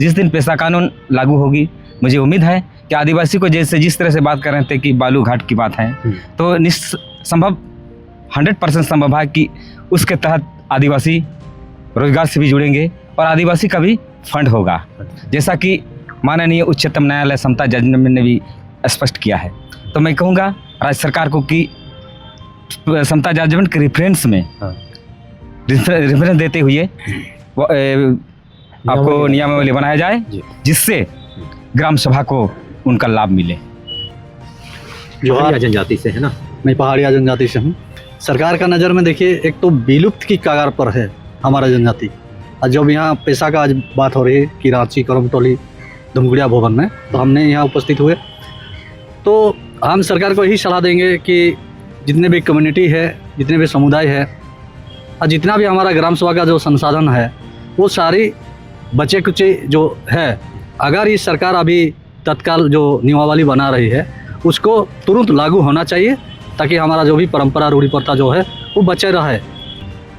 जिस दिन पेशा कानून लागू होगी, मुझे उम्मीद है कि आदिवासी को जैसे जिस तरह से बात कर रहे थे कि बालू घाट की बात है, तो निसंभव 100% संभव है कि उसके तहत आदिवासी रोजगार से भी जुड़ेंगे और आदिवासी का भी फंड होगा, जैसा कि माननीय उच्चतम न्यायालय समता जजमेंट ने भी स्पष्ट किया है। तो मैं कहूँगा राज्य सरकार को कि समता जजमेंट के रेफरेंस में रेफरेंस देते हुए आपको नियमावली बनाया जाए, जिससे ग्राम सभा को उनका लाभ मिले। पहाड़िया जनजाति से है ना, मैं पहाड़िया जनजाति से हूँ। सरकार का नज़र में देखिए, एक तो विलुप्त की कगार पर है हमारा जनजाति। और जब यहाँ पेशा का आज बात हो रही है कि रांची, करमटोली, धुमगुड़िया भवन में, तो हमने यहाँ उपस्थित हुए, तो हम सरकार को यही सलाह देंगे कि जितने भी कम्युनिटी है, जितने भी समुदाय है और जितना भी हमारा ग्राम सभा का जो संसाधन है, वो सारी बचे कुचे जो है, अगर ये सरकार अभी तत्काल जो नियमावली बना रही है उसको तुरंत लागू होना चाहिए, ताकि हमारा जो भी परंपरा रूढ़ी प्रथा जो है वो बचे रहे।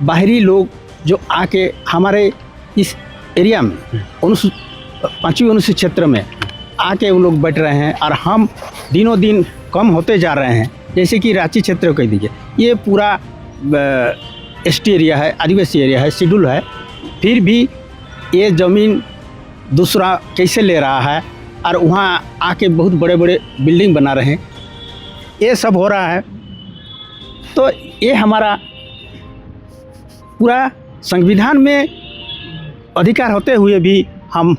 बाहरी लोग जो आके हमारे इस एरिया में 5वीं अनुसूचित क्षेत्र में आके वो लोग बैठ रहे हैं और हम दिनों दिन कम होते जा रहे हैं। जैसे कि रांची क्षेत्र कह दीजिए, ये पूरा एसटी एरिया है, आदिवासी एरिया है, शेड्यूल है, फिर भी ये ज़मीन दूसरा कैसे ले रहा है और वहाँ आके बहुत बड़े बड़े बिल्डिंग बना रहे हैं, ये सब हो रहा है। तो ये हमारा पूरा संविधान में अधिकार होते हुए भी हम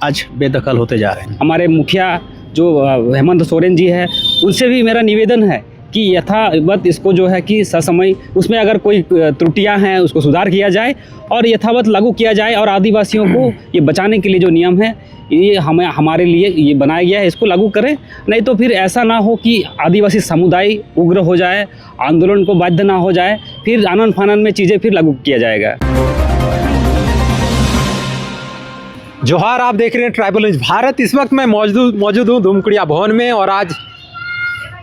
आज बेदखल होते जा रहे हैं। हमारे मुखिया जो हेमंत सोरेन जी है, उनसे भी मेरा निवेदन है कि यथावत इसको जो है कि ससमय उसमें अगर कोई त्रुटियां हैं उसको सुधार किया जाए और यथावत लागू किया जाए, और आदिवासियों को ये बचाने के लिए जो नियम है ये हमारे लिए ये बनाया गया है, इसको लागू करें। नहीं तो फिर ऐसा ना हो कि आदिवासी समुदाय उग्र हो जाए, आंदोलन को बाध्य ना हो जाए, फिर आनन फानन में चीज़ें फिर लागू किया जाएगा। जोहार, आप देख रहे हैं ट्राइबल न्यूज़ भारत। इस वक्त मैं मौजूद हूँ धुमगुड़िया भवन में, और आज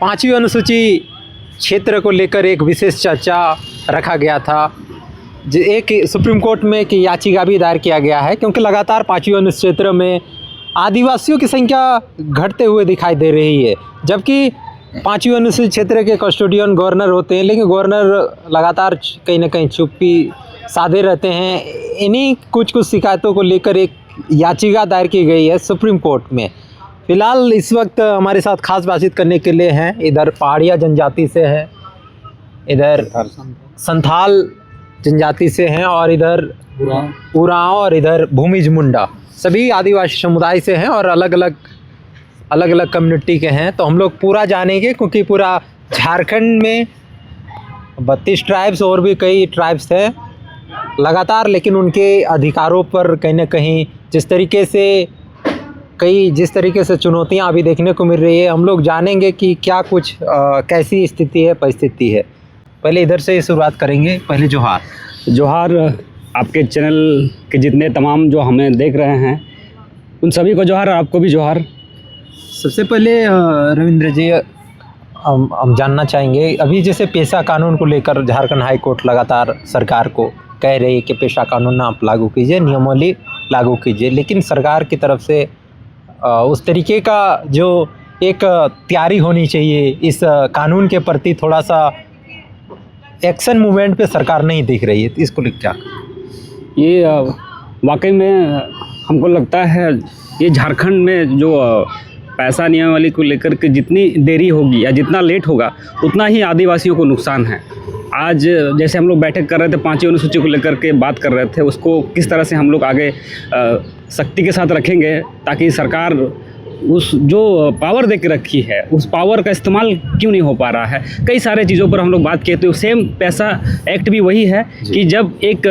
5वीं अनुसूची क्षेत्र को लेकर एक विशेष चर्चा रखा गया था। एक सुप्रीम कोर्ट में एक याचिका भी दायर किया गया है, क्योंकि लगातार 5वीं अनुसूचित क्षेत्र में आदिवासियों की संख्या घटते हुए दिखाई दे रही है, जबकि 5वीं अनुसूचित क्षेत्र के कस्टोडियन गवर्नर होते हैं, लेकिन गवर्नर लगातार कहीं ना कहीं चुप्पी साधे रहते हैं। इन्हीं कुछ शिकायतों को लेकर एक याचिका दायर की गई है सुप्रीम कोर्ट में। फिलहाल इस वक्त हमारे साथ खास बातचीत करने के लिए हैं, इधर पहाड़िया जनजाति से हैं, इधर संथाल जनजाति से हैं, और इधर उरांव और इधर भूमिज मुंडा, सभी आदिवासी समुदाय से हैं और अलग अलग कम्युनिटी के हैं। तो हम लोग पूरा जानेंगे, क्योंकि पूरा झारखंड में 32 ट्राइब्स और भी कई ट्राइब्स हैं लगातार, लेकिन उनके अधिकारों पर कहीं ना कहीं जिस तरीके से चुनौतियां अभी देखने को मिल रही है, हम लोग जानेंगे कि क्या कुछ कैसी स्थिति है, परिस्थिति है। पहले इधर से शुरुआत करेंगे। पहले जोहार आपके चैनल के जितने तमाम जो हमें देख रहे हैं उन सभी को जोहार, आपको भी जोहार। सबसे पहले रविंद्र जी, हम जानना चाहेंगे, अभी जैसे पेशा कानून को लेकर झारखंड हाई कोर्ट लगातार सरकार को कह रही है कि पेशा कानून आप लागू कीजिए, नियमावली लागू कीजिए, लेकिन सरकार की तरफ से उस तरीके का जो एक तैयारी होनी चाहिए इस कानून के प्रति, थोड़ा सा एक्शन मूवमेंट पे सरकार नहीं दिख रही है। इसको लेकर क्या? ये वाकई में हमको लगता है ये झारखंड में जो पैसा नियमावली को लेकर के जितनी देरी होगी या जितना लेट होगा, उतना ही आदिवासियों को नुकसान है। आज जैसे हम लोग बैठक कर रहे थे 5वीं अनुसूची को लेकर के बात कर रहे थे, उसको किस तरह से हम लोग आगे सख्ती के साथ रखेंगे, ताकि सरकार उस जो पावर दे के रखी है उस पावर का इस्तेमाल क्यों नहीं हो पा रहा है। कई सारे चीज़ों पर हम लोग बात किए, तो सेम पैसा एक्ट भी वही है कि जब एक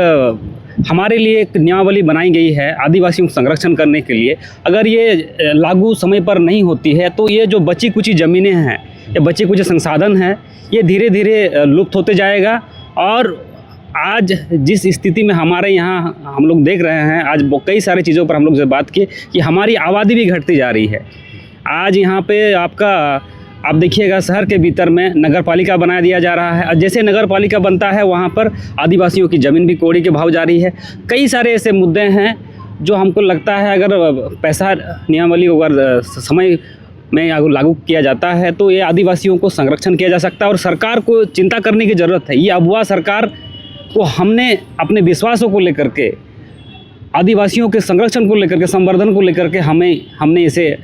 हमारे लिए एक नियमावली बनाई गई है आदिवासियों को संरक्षण करने के लिए, अगर ये लागू समय पर नहीं होती है तो ये जो बची कुची ज़मीनें हैं या बचे कुछ संसाधन हैं, ये धीरे धीरे लुप्त होते जाएगा। और आज जिस स्थिति में हमारे यहाँ हम लोग देख रहे हैं, आज कई सारी चीज़ों पर हम लोग से बात की कि हमारी आबादी भी घटती जा रही है। आज यहाँ पे आप देखिएगा शहर के भीतर में नगर पालिका बना दिया जा रहा है, और जैसे नगर पालिका बनता है वहाँ पर आदिवासियों की ज़मीन भी कौड़ी के भाव जा रही है। कई सारे ऐसे मुद्दे हैं जो हमको लगता है अगर पैसा नियमावली अगर समय में अगर लागू किया जाता है तो ये आदिवासियों को संरक्षण किया जा सकता है। और सरकार को चिंता करने की ज़रूरत है। ये अगुआ सरकार को हमने अपने विश्वासों को लेकर के, आदिवासियों के संरक्षण को लेकर के, संवर्धन को लेकर के हमने इसे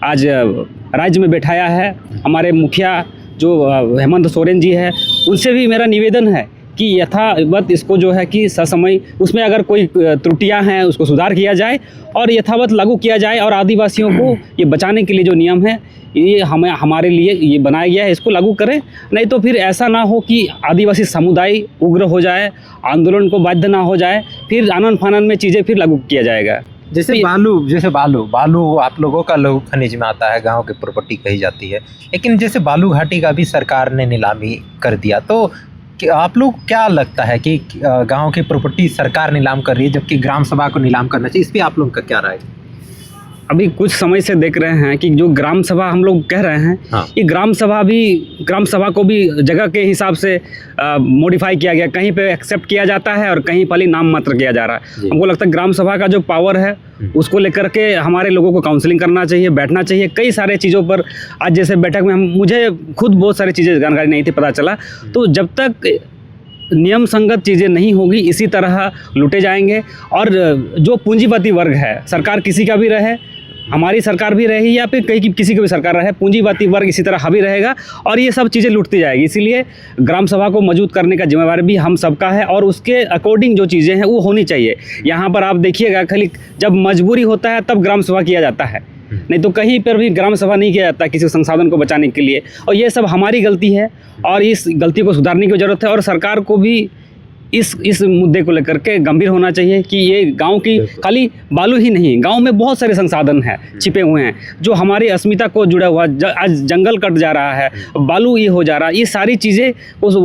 आज राज्य में बैठाया है। हमारे मुखिया जो हेमंत सोरेन जी है, उनसे भी मेरा निवेदन है कि यथावत इसको जो है कि ससमय उसमें अगर कोई त्रुटियां हैं उसको सुधार किया जाए और यथावत लागू किया जाए। और आदिवासियों को ये बचाने के लिए जो नियम है ये हमारे लिए ये बनाया गया है, इसको लागू करें। नहीं तो फिर ऐसा ना हो कि आदिवासी समुदाय उग्र हो जाए, आंदोलन को बाध्य ना हो जाए, फिर आनन फानन में चीज़ें फिर लागू किया जाएगा। जैसे बालू आप लोगों का लघु खनिज में आता है, गांव की प्रॉपर्टी कही जाती है, लेकिन जैसे बालू घाटी का भी सरकार ने नीलामी कर दिया, तो आप लोग क्या लगता है कि गांव की प्रॉपर्टी सरकार नीलाम कर रही है जबकि ग्राम सभा को नीलाम करना चाहिए, इस पर आप लोगों का क्या राय है? अभी कुछ समय से देख रहे हैं कि जो ग्राम सभा हम लोग कह रहे हैं, हाँ। ये ग्राम सभा को भी जगह के हिसाब से मॉडिफाई किया गया। कहीं पे एक्सेप्ट किया जाता है और कहीं पर नाम मात्र किया जा रहा है। हमको लगता है ग्राम सभा का जो पावर है उसको लेकर के हमारे लोगों को काउंसलिंग करना चाहिए, बैठना चाहिए। कई सारे चीज़ों पर आज जैसे बैठक में मुझे खुद बहुत सारी चीज़ें जानकारी नहीं थी, पता चला। तो जब तक नियम संगत चीज़ें नहीं होगी इसी तरह लूटे जाएंगे। और जो पूंजीपति वर्ग है, सरकार किसी का भी रहे, हमारी सरकार भी रही या फिर कहीं किसी की भी सरकार रहे, पूंजीपति वर्ग इसी तरह हावी रहेगा और ये सब चीज़ें लूटती जाएगी। इसीलिए ग्राम सभा को मजबूत करने का जिम्मेवारी भी हम सबका है और उसके अकॉर्डिंग जो चीज़ें हैं वो होनी चाहिए। यहाँ पर आप देखिएगा, खाली जब मजबूरी होता है तब ग्राम सभा किया जाता है, नहीं तो कहीं पर भी ग्राम सभा नहीं किया जाता किसी संसाधन को बचाने के लिए। और ये सब हमारी गलती है और इस गलती को सुधारने की ज़रूरत है। और सरकार को भी इस मुद्दे को लेकर के गंभीर होना चाहिए कि ये गांव की खाली बालू ही नहीं, गांव में बहुत सारे संसाधन हैं छिपे हुए हैं जो हमारी अस्मिता को जुड़ा हुआ। आज जंगल कट जा रहा है, बालू ये हो जा रहा है, ये सारी चीज़ें उस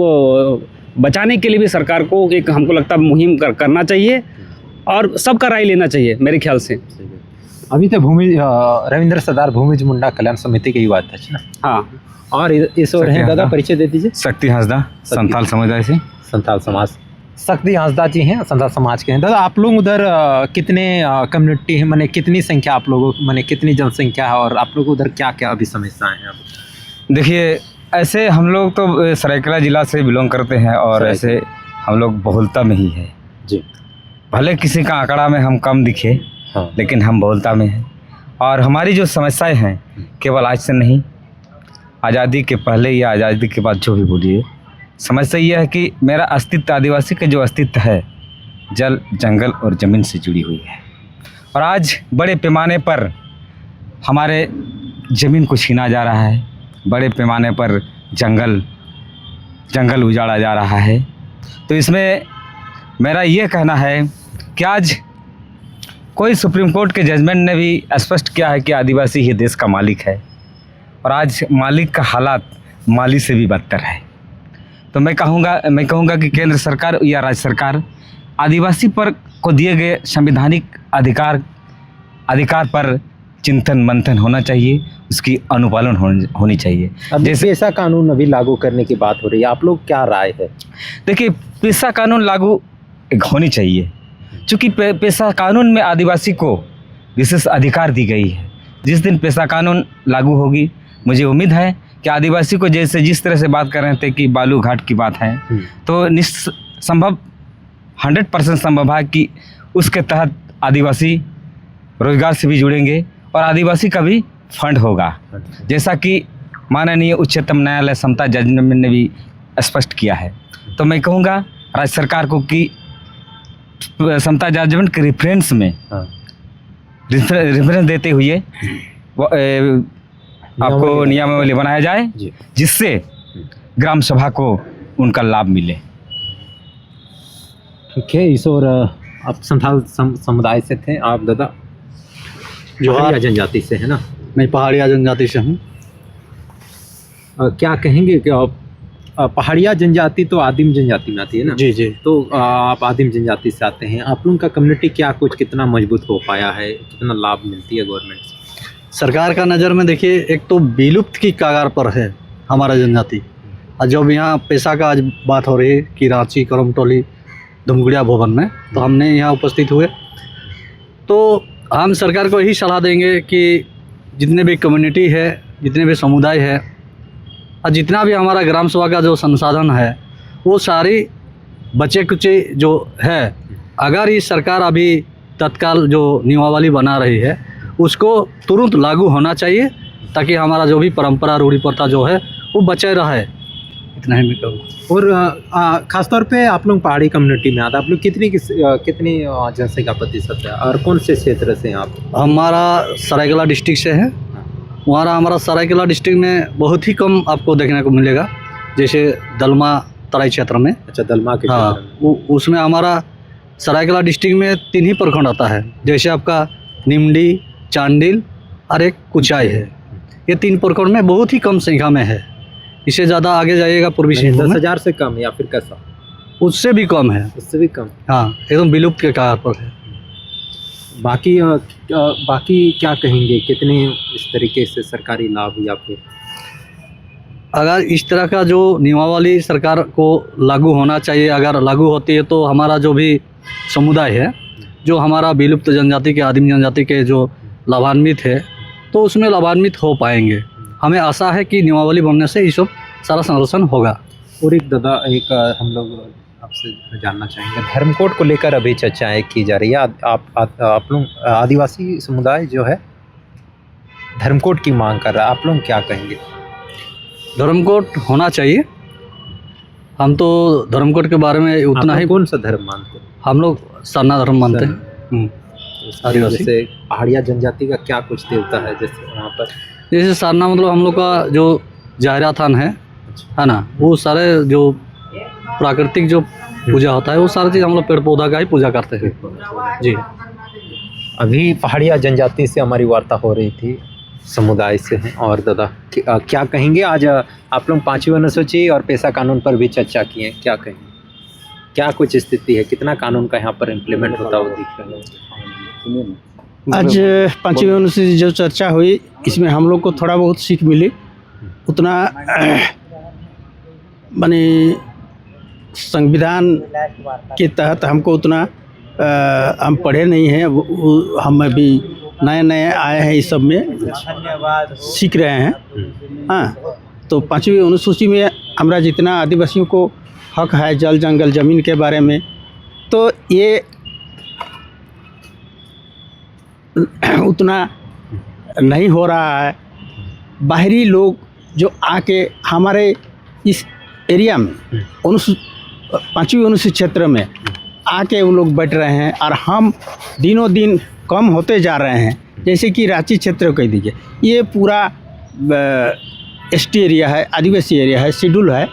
बचाने के लिए भी सरकार को एक हमको लगता है मुहिम करना चाहिए और सबका राय लेना चाहिए मेरे ख्याल से। अभी तो रविंद्र सरदार भूमिज मुंडा कल्याण समिति के युवा अध्यक्ष ना। हाँ, और इस ओर हैं दादा, परिचय दे दीजिए। शक्ति हंसदा, संथाल समुदाय से। संथाल समाज, शक्ति हंसदा जी हैं, संथाल समाज के हैं। दादा, आप लोग उधर कितने कम्युनिटी है, माने कितनी संख्या आप लोगों, माने कितनी जनसंख्या है और आप लोग उधर क्या क्या अभी समस्याएं हैं? देखिए, ऐसे हम लोग तो सरायकेला जिला से बिलोंग करते हैं और ऐसे हम लोग बहुलता में ही है जी। भले किसी का आंकड़ा में हम कम दिखे, हाँ। लेकिन हम बहुलता में हैं। और हमारी जो समस्याएं हैं केवल आज से नहीं, आज़ादी के पहले या आज़ादी के बाद जो भी बोलिए, समस्या यह है कि मेरा अस्तित्व, आदिवासी का जो अस्तित्व है, जल, जंगल और ज़मीन से जुड़ी हुई है। और आज बड़े पैमाने पर हमारे ज़मीन को छीना जा रहा है, बड़े पैमाने पर जंगल उजाड़ा जा रहा है। तो इसमें मेरा ये कहना है कि आज कोई सुप्रीम कोर्ट के जजमेंट ने भी स्पष्ट किया है कि आदिवासी ही देश का मालिक है और आज मालिक का हालात माली से भी बदतर है। तो मैं कहूँगा कि केंद्र सरकार या राज्य सरकार आदिवासी पर को दिए गए संवैधानिक अधिकार पर चिंतन मंथन होना चाहिए, उसकी अनुपालन होनी चाहिए। जैसे पेशा कानून अभी लागू करने की बात हो रही है, आप लोग क्या राय है? देखिए, पेशा कानून लागू होनी चाहिए, चूँकि पेशा कानून में आदिवासी को विशेष अधिकार दी गई है। जिस दिन पेशा कानून लागू होगी, मुझे उम्मीद है कि आदिवासी को जिस तरह से बात कर रहे थे कि बालू घाट की बात है, तो संभव 100% संभव है कि उसके तहत आदिवासी रोजगार से भी जुड़ेंगे और आदिवासी का भी फंड होगा, जैसा कि माननीय उच्चतम न्यायालय समता जजमेंट ने भी स्पष्ट किया है। तो मैं कहूँगा राज्य सरकार को कि समता जजमेंट के रेफरेंस में रेफरेंस देते हुए आपको नियमावली बनाया जाए, जिससे ग्राम सभा को उनका लाभ मिले। ठीक है। इस और आप संथाल समुदाय से थे आप दादा? जोहार। पहाड़िया जनजाति से है ना? मैं पहाड़िया जनजाति से हूँ। क्या कहेंगे कि आप पहाड़िया जनजाति तो आदिम जनजाति में आती है ना? जी जी। तो आप आदिम जनजाति से आते हैं, आप लोगों का कम्युनिटी क्या कुछ कितना मजबूत हो पाया है, कितना लाभ मिलती है गवर्नमेंट से? सरकार का नज़र में देखिए, एक तो विलुप्त की कगार पर है हमारा जनजाति। और जब यहाँ पेशा का आज बात हो रही है कि रांची, करमटोली, धमगुड़िया भवन में, तो हमने यहाँ उपस्थित हुए तो हम सरकार को यही सलाह देंगे कि जितने भी कम्युनिटी है, जितने भी समुदाय है और जितना भी हमारा ग्राम सभा का जो संसाधन है, वो सारी बचे कुचे जो है, अगर ये सरकार अभी तत्काल जो नियमावली बना रही है उसको तुरंत लागू होना चाहिए, ताकि हमारा जो भी परंपरा रूढ़ी प्रथा जो है वो बचे रहे। इतना ही मैं कहूँगा। और खासतौर पे आप लोग पहाड़ी कम्युनिटी में आते हैं, आप लोग कितनी जनसंख्या प्रतिशत है और कौन से क्षेत्र से हैं आप? हमारा सरायकेला डिस्ट्रिक्ट से है। हमारा सरायकेला डिस्ट्रिक्ट में बहुत ही कम आपको देखने को मिलेगा, जैसे दलमा तराई क्षेत्र में। अच्छा, दलमा के हाँ, क्षेत्र में। उसमें हमारा सरायकेला डिस्ट्रिक्ट में 3 ही प्रखंड आता है, जैसे आपका निमडी, चांडिल और एक कुचाई है। ये 3 प्रखंड में बहुत ही कम संख्या में है। इससे ज़्यादा आगे जाइएगा पूर्वी सिंहभूम में, 10,000 से कम या फिर कैसा? उससे भी कम है। उससे भी कम। हाँ, एकदम विलुप्त के कगार पर है। बाकी क्या कहेंगे, कितने इस तरीके से सरकारी लाभ या फिर अगर इस तरह का जो नियमावली सरकार को लागू होना चाहिए, अगर लागू होती है तो हमारा जो भी समुदाय है, जो हमारा विलुप्त जनजाति के, आदिम जनजाति के जो लाभान्वित है, तो उसमें लाभान्वित हो पाएंगे। हमें आशा है कि नियमावली बनने से ये सब सारा संरक्षण होगा। और एक हम लोग आपसे जानना चाहेंगे, धर्म कोड को लेकर अभी चर्चाएं की जा रही है। आप लोग आदिवासी समुदाय जो है धर्म कोड की मांग कर रहा है, आप लोग क्या कहेंगे? धर्म कोड होना चाहिए। हम तो धर्म कोड के बारे में उतना ही। कौन सा धर्म मानते हैं? हम लोग सरना धर्म मानते हैं। आदिवासी। जैसे पहाड़िया जनजाति का क्या कुछ देवता है जैसे वहाँ पर? जैसे सरना मतलब हम लोग का जो जाहिरा थान है ना, वो सारे जो प्राकृतिक जो पूजा होता है वो सारी चीज़ हम लोग पेड़ पौधा का ही पूजा करते हैं। जी। अभी पहाड़िया जनजाति से हमारी वार्ता हो रही थी, समुदाय से हैं। और दादा क्या कहेंगे, आज आप लोग 5वीं अनुसूची और पेशा कानून पर भी चर्चा किए, क्या कहेंगे? क्या कुछ स्थिति है, कितना कानून का यहाँ पर इम्प्लीमेंट होता हुआ दिख रहा है? आज 5वीं अनुसूची जो चर्चा हुई, इसमें हम लोग को थोड़ा बहुत सीख मिली। उतना माने संविधान के तहत हमको उतना हम पढ़े नहीं हैं, हम अभी नए आए हैं, इस सब में सीख रहे हैं। हाँ, तो 5वीं अनुसूची में हमारा जितना आदिवासियों को हक है जल जंगल ज़मीन के बारे में, तो ये उतना नहीं हो रहा है। बाहरी लोग जो आके हमारे इस एरिया में 5वीं अनुसूची क्षेत्र में आके वो लोग बैठ रहे हैं, और हम दिनों दिन कम होते जा रहे हैं। जैसे कि रांची क्षेत्र कह दीजिए, ये पूरा एसटी एरिया है, आदिवासी एरिया है, शेड्यूल है,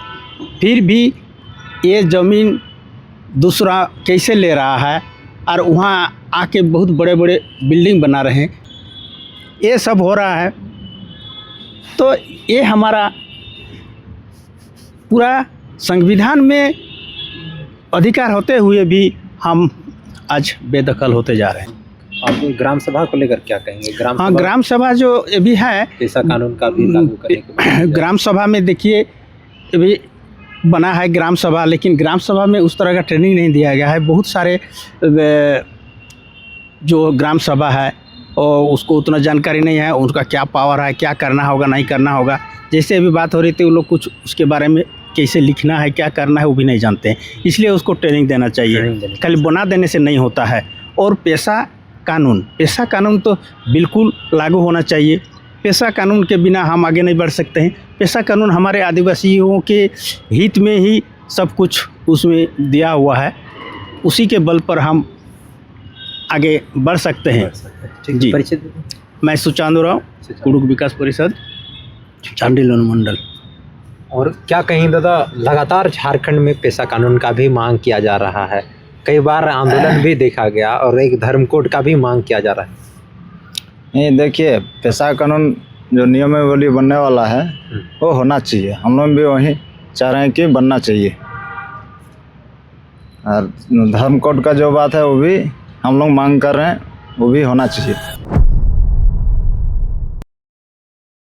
फिर भी ये ज़मीन दूसरा कैसे ले रहा है और वहाँ आके बहुत बड़े बड़े बिल्डिंग बना रहे हैं, ये सब हो रहा है। तो ये हमारा पूरा संविधान में अधिकार होते हुए भी हम आज बेदखल होते जा रहे हैं। आप ग्राम सभा को लेकर क्या कहेंगे? हाँ, ग्राम सभा जो अभी है, पेशा कानून का भी लागू करने के ग्राम सभा में देखिए अभी बना है ग्राम सभा, लेकिन ग्राम सभा में उस तरह का ट्रेनिंग नहीं दिया गया है। बहुत सारे जो ग्राम सभा है और उसको उतना जानकारी नहीं है, उनका क्या पावर है, क्या करना होगा नहीं करना होगा। जैसे अभी बात हो रही थी, वो लोग कुछ उसके बारे में कैसे लिखना है, क्या करना है वो भी नहीं जानते हैं, इसलिए उसको ट्रेनिंग देना चाहिए। खाली बना देने से नहीं होता है। और पेशा कानून तो बिल्कुल लागू होना चाहिए। पेशा कानून के बिना हम आगे नहीं बढ़ सकते हैं। पेशा कानून हमारे आदिवासियों के हित में ही सब कुछ उसमें दिया हुआ है, उसी के बल पर हम आगे बढ़ सकते हैं। जी, मैं सुचांदू राव, कुड़ुक विकास परिषद, चांडिल अनुमंडल। और क्या कहें दादा, लगातार झारखंड में पेशा कानून का भी मांग किया जा रहा है, कई बार आंदोलन भी देखा गया, और एक धर्म कोड का भी मांग किया जा रहा है। नहीं, देखिए, पेशा कानून जो नियमावली बनने वाला है वो होना चाहिए। हम लोग भी वही चाह रहे हैं कि बनना चाहिए। और धर्म कोड का जो बात है वो भी हम लोग मांग कर रहे हैं, वो भी होना चाहिए।